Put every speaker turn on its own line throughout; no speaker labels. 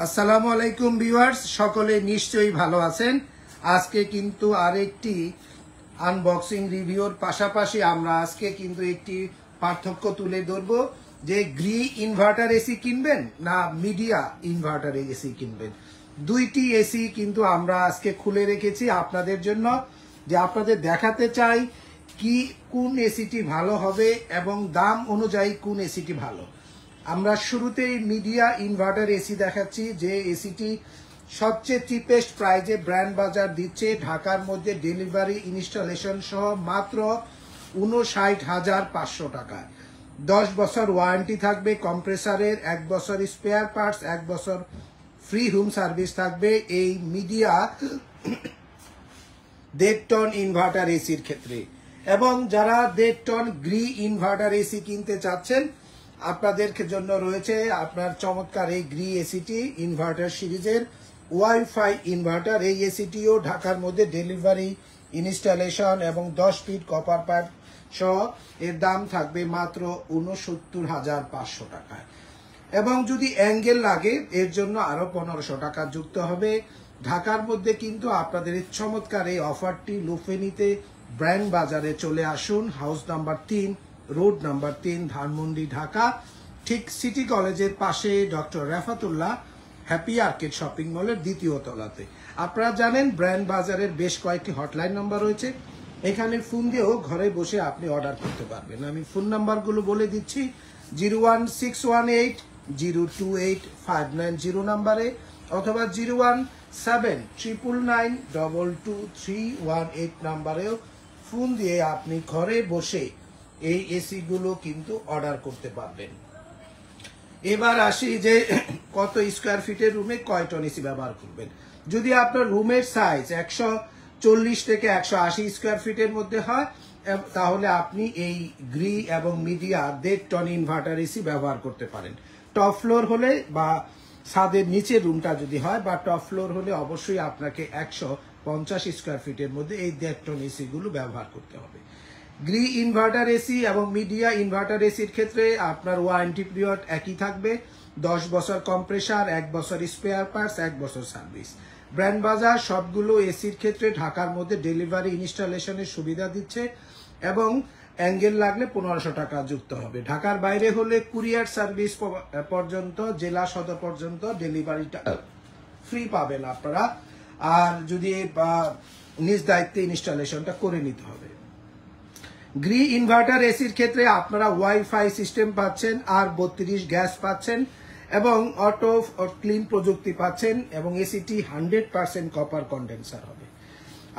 আসসালামু আলাইকুম ভিউয়ার্স, সকলে নিশ্চয়ই ভালো আছেন। আজকে কিন্তু আরেকটি আনবক্সিং রিভিউর পাশাপাশি আমরা আজকে কিন্তু একটি পার্থক্য তুলে ধরব যে গ্রি ইনভার্টার এসি কিনবেন না মিডিয়া ইনভার্টার এসি কিনবেন। দুইটি এসি কিন্তু আমরা আজকে খুলে রেখেছি আপনাদের জন্য, যে আপনাদের দেখাতে চাই কি কোন এসিটি ভালো হবে এবং দাম অনুযায়ী কোন এসিটি ভালো। আমরা শুরুতেই মিডিয়া ইনভার্টার এসি দেখাচ্ছি, যে এসিটি সবচেয়ে চিপেস্ট প্রাইজে ব্র্যান্ড বাজার দিচ্ছে। ঢাকার মধ্যে ডেলিভারি ইনস্টলেশন সহ মাত্র ৫৯,৫০০ টাকায়। 10 বছর ওয়ারেন্টি থাকবে কম্প্রেসারের, 1 বছর স্পেয়ার পার্টস, 1 বছর ফ্রি হোম সার্ভিস থাকবে এই মিডিয়া 1.5 টন ইনভার্টার এসির ক্ষেত্রে। এবং যারা 1.5 টন গ্রি ইনভার্টার এসি কিনতে চাচ্ছেন, আপনাদের জন্য রয়েছে আপনার চমৎকার এই গ্রি এসিটি ইনভার্টার সিরিজের ওয়াইফাই ইনভার্টার। এই এসিটিও ঢাকার মধ্যে ডেলিভারি ইনস্টলেশন এবং 10 ফিট কপার পাইপ সহ এর দাম থাকবে মাত্র ৬৯,৫০০ টাকায়। এবং যদি অ্যাঙ্গেল লাগে এর জন্য আরো ১৫০০ টাকা যুক্ত হবে। ঢাকার মধ্যে কিন্তু আপনাদের চমৎকার এই অফারটি লুফে নিতে ব্র্যান্ড বাজারে চলে আসুন। House number 3, road number 3, Dhanmondi, Dhaka, ঠিক সিটি কলেজের পাশে doctor Rafatullah happy arcade shopping মলের 2য় তলাতে। আপনারা জানেন ব্র্যান্ড বাজারের বেশ কয়েকটি হটলাইন নাম্বার রয়েছে, এখানে ফোন দিয়েও ঘরে বসে আপনি অর্ডার করতে পারবেন। আমি ফোন নাম্বারগুলো বলে দিচ্ছি, 01618028590 নাম্বারে, অথবা 01799922318 নাম্বারেও ফোন দিয়ে আপনি ঘরে বসে এই এসি গুলো কিন্তু অর্ডার করতে পারবেন। এবার আসি যে কত স্কোয়ার ফিটের রুমে কয় টন এসি ব্যবহার করবেন। যদি আপনার রুমের সাইজ 140 থেকে 180 স্কোয়ার ফিটের মধ্যে হয়, তাহলে আপনি এই গ্রি এবং মিডিয়া 1.5 টন ইনভার্টার এসি ব্যবহার করতে পারেন। টপ ফ্লোর হলে বা ছাদের নিচের রুমটা যদি হয় বা টপ ফ্লোর হলে অবশ্যই আপনাকে 150 স্কোয়ার ফিটের মধ্যে এই 1.5 টন এসি গুলো ব্যবহার করতে হবে। গ্রি ইনভার্টার এসি এবং মিডিয়া ইনভার্টার এসির ক্ষেত্রে আপনার ওয়ারেন্টি পিরিয়ড একই থাকবে, 10 বছর কম্প্রেসার, 1 বছর স্পেয়ার পার্টস, 1 বছর সার্ভিস। ব্র্যান্ড বাজার সবগুলো এসির ক্ষেত্রে ঢাকার মধ্যে ডেলিভারি ইনস্টলেশনের সুবিধা দিচ্ছে এবং অ্যাঙ্গেল লাগলে ১৫০০ টাকা যুক্ত হবে। ঢাকার বাইরে হলে কুরিয়ার সার্ভিস পর্যন্ত, জেলা সদর পর্যন্ত ডেলিভারিটা ফ্রি পাবেন আপনারা, আর যদি নিজ দায়িত্বে ইনস্টলেশনটা করে নিতে হবে। গ্রি ইনভার্টার এসির ক্ষেত্রে আপনারা ওয়াইফাই সিস্টেম পাচ্ছেন, আর 32 গ্যাস পাচ্ছেন এবং অটো ক্লিন প্রযুক্তি পাচ্ছেন, এবং এসিটি 100% কপার কন্ডেন্সার হবে।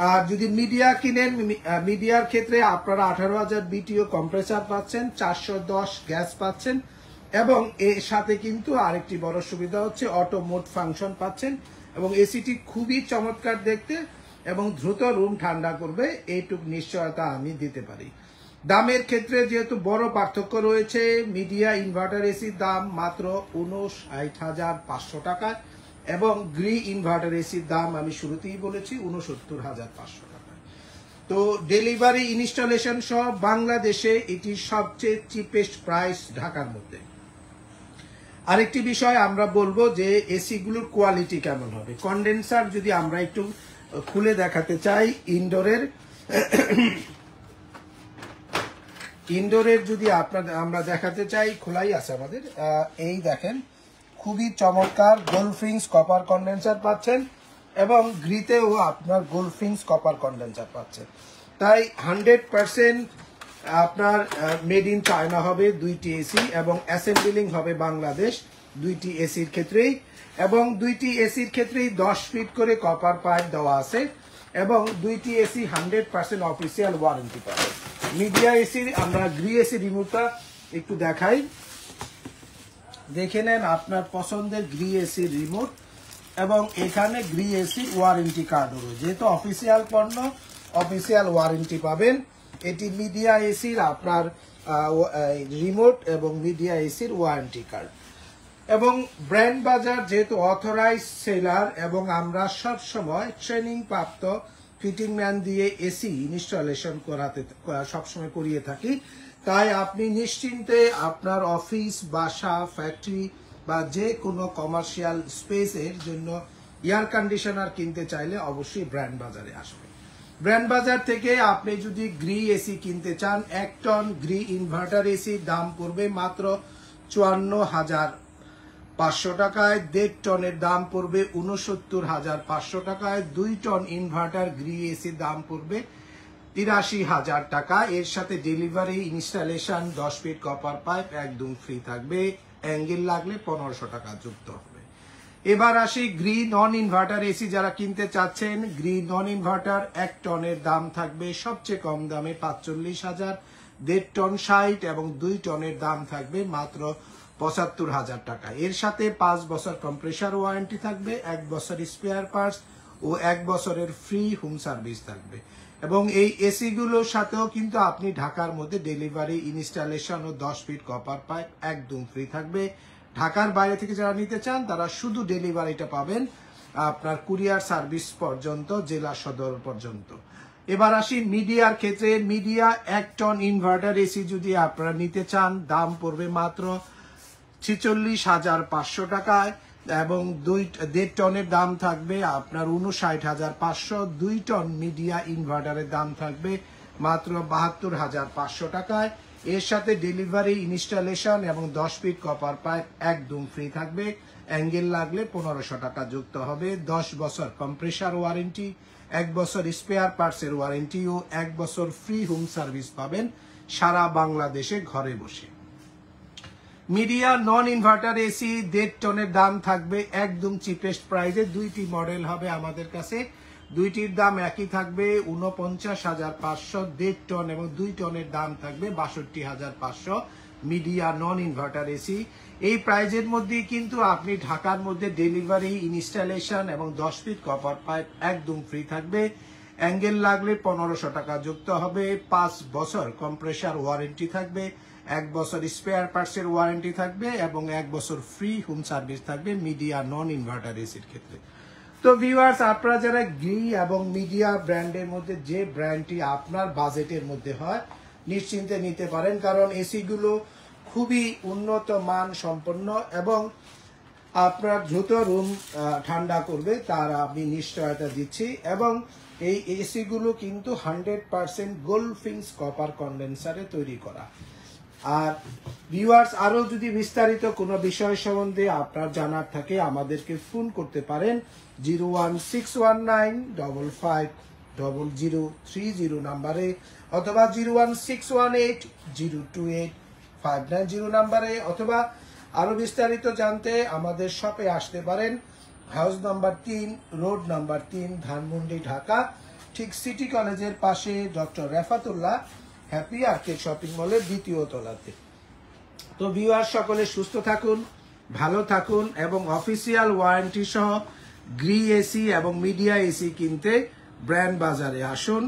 আর যদি মিডিয়া কিনেন, মিডিয়ার ক্ষেত্রে আপনারা 18,000 বিটিও কম্প্রেসার পাচ্ছেন, 410 গ্যাস পাচ্ছেন, এবং এর সাথে কিন্তু আরেকটি বড় সুবিধা হচ্ছে অটো মোড ফাংশন পাচ্ছেন। এবং এসিটি খুবই চমৎকার দেখতে এবং দ্রুত রুম ঠান্ডা করবে, এইটুক নিশ্চয়তা আমি দিতে পারি। দামের ক্ষেত্রে যেহেতু বড় পার্থক্য রয়েছে, মিডিয়া ইনভার্টার এসির দাম মাত্র 59,৫০০ টাকা এবং গ্রি ইনভার্টার এসির দাম আমি শুরুতেই বলেছি ৬৯,৫০০ টাকা। তো ডেলিভারি ইনস্টলেশন সহ বাংলাদেশে এটি সবচেয়ে চিপেস্ট প্রাইস ঢাকার মধ্যে। আরেকটি বিষয় আমরা বলবো যে এসি গুলোর কোয়ালিটি কেমন হবে। কন্ডেন্সার যদি আমরা একটু খুলে দেখাতে চাই, ইনডোরের যদি আমরা দেখাতে চাই, খোলাই আছে আমাদের, এই দেখেন খুবই চমৎকার গোল্ডফিংস কপার কন্ডেন্সার পাচ্ছেন এবং গ্রিতেও আপনার গোল্ডফিংস কপার কন্ডেন্সার পাচ্ছেন। তাই 100% আপনার মেড ইন চায়না হবে দুইটি এসি, এবং অ্যাসেম্বলিং হবে বাংলাদেশ দুইটি এসির ক্ষেত্রেই, এবং দুইটি এসির ক্ষেত্রেই 10 ফিট করে কপার পাইপ দেওয়া আছে, এবং দুইটি এসি 100% অফিসিয়াল ওয়ারেন্টি পাবে। মিডিয়া এসির আমরা গ্রি এসি রিমোটটা একটু দেখাই, দেখে নেন আপনার পছন্দের গ্রি এসির রিমোট, এবং এখানে গ্রি এসি ওয়ারেন্টি কার্ডও রয়েছে। যেহেতু অফিসিয়াল পণ্য, অফিসিয়াল ওয়ারেন্টি পাবেন। এটি মিডিয়া এসির আপনার রিমোট এবং মিডিয়া এসির ওয়ারেন্টি কার্ড। এবং ব্র্যান্ড বাজার যেহেতু অথরাইজ সেলার এবং আমরা সব সময় ট্রেনিং প্রাপ্ত ফিটিং ম্যান দিয়ে এসি ইনস্টলেশন সবসময় করিয়ে থাকি, তাই আপনি নিশ্চিন্তে আপনার অফিস, বাসা, ফ্যাক্টরি বা যে কোনো কমার্শিয়াল স্পেসের জন্য এয়ার কন্ডিশনার কিনতে চাইলে অবশ্যই ব্র্যান্ড বাজারে আসবে। ব্র্যান্ড বাজার থেকে আপনি যদি গ্রি এসি কিনতে চান, 1 টন গ্রি ইনভার্টার এসি দাম পড়বে মাত্র 54,500 টাকায়। 1.5 টনের দাম পড়বে 69,500 টাকায়। 2 টন ইনভার্টার গ্রি এসি দাম পড়বে 83,000 টাকা। এর সাথে delivery, installation, 10 fit copper pipe একদম ফ্রি থাকবে। অ্যাঙ্গেল লাগলে 1500 টাকা যুক্ত হবে। এবার আসি গ্রি নন ইনভার্টার এসি যারা কিনতে চাচ্ছেন। গ্রি নন ইনভার্টার 1 টনের দাম থাকবে সবচেয়ে কম দামে 45,000, 1.5 টন 60 এবং 2 টনের দাম থাকবে মাত্র 75,000 টাকা। এর সাথে 5 বছর কম্প্রেসার ওয়ারেন্টি থাকবে, 1 বছর স্পেয়ার পার্টস ও 1 বছরের ফ্রি হোম সার্ভিস থাকবে। এবং এই এসি গুলোর সাথেও কিন্তু আপনি ঢাকার মধ্যে ডেলিভারি, ইনস্টলেশন ও 10 ফিট কপার পাইপ একদম ফ্রি থাকবে। ঢাকার বাইরে থেকে যারা নিতে চান তারা শুধু ডেলিভারিটা পাবেন আপনার কুরিয়ার সার্ভিস পর্যন্ত, জেলা সদর পর্যন্ত। এবার আসি মিডিয়ার ক্ষেত্রে। মিডিয়া 1 টন ইনভার্টার এসি যদি আপনারা নিতে চান, দাম পড়বে মাত্র 46,500 টাকায় এবং 1.5 টনের দাম থাকবে আপনার 59,500। 2 টন মিডিয়া ইনভার্টারের দাম থাকবে মাত্র 72,500 টাকায়। এর সাথে ডেলিভারি, ইনস্টলেশন এবং 10 ফিট কপার পাইপ একদম ফ্রি থাকবে। অ্যাঙ্গেল লাগলে 1500 টাকা যুক্ত হবে। 10 বছর কম্প্রেসার ওয়ারেন্টি, 1 বছর স্পেয়ার পার্টসের ওয়ারেন্টি ও 1 বছর ফ্রি হোম সার্ভিস পাবেন সারা বাংলাদেশে ঘরে বসে। মিডিয়া নন ইনভার্টার এসি 1.5 টনের দাম থাকবে একদম চিপেস্ট প্রাইসে। 2টি মডেল হবে আমাদের কাছে, 2টির দাম একই থাকবে 49,500। 1.5 টন এবং 2 টনের দাম থাকবে 62,500 মিডিয়া নন ইনভার্টার এসি। এই প্রাইজের মধ্যেই কিন্তু আপনি ঢাকার মধ্যে ডেলিভারি, ইনস্টলেশন এবং 10 ফিট কপার পাইপ একদম ফ্রি থাকবে। অ্যাঙ্গেল লাগলে 1500 টাকা যুক্ত হবে। 5 বছর কম্প্রেসার ওয়ারেন্টি থাকবে, 1 বছর স্পেয়ার পার্টসের ওয়ারেন্টি থাকবে এবং 1 বছর ফ্রি হোম সার্ভিস থাকবে মিডিয়া নন ইনভার্টার এসির ক্ষেত্রে। তো ভিউয়ার্স, আপনারা যারা গ্রি এবং মিডিয়া ব্র্যান্ডের মধ্যে যে ব্র্যান্ডটি আপনার বাজেটের মধ্যে হয় নিশ্চিন্তে নিতে পারেন, কারণ এসি গুলো খুবই উন্নত মান সম্পন্ন এবং আপনার দ্রুত রুম ঠান্ডা করবে তার আমি নিশ্চয়তা দিচ্ছি। এবং এই এসি গুলো কিন্তু 100% গোল্ডফিংস কপার কন্ডেন্সারে তৈরি করা। আর ভিউয়ার্স, আরো যদি বিস্তারিত কোনো বিষয় সম্বন্ধে আপনার জানার থাকে আমাদেরকে ফোন করতে পারেন 01619550030 নাম্বারে অথবা 01618028590 নাম্বারে, অথবা আরো বিস্তারিত জানতে আমাদের শপে আসতে পারেন। House number 3, road number 3, Dhanmondi, Dhaka, ঠিক সিটি কলেজের পাশে doctor Refatullah happy arcade shopping মলের 2য় তলাতে। তো ভিউয়ার্স, সকলে সুস্থ থাকুন, ভালো থাকুন এবং অফিসিয়াল ওয়ারেন্টি সহ গ্রি এসি এবং মিডিয়া এসি কিনতে ব্র্যান্ড বাজারে আসুন।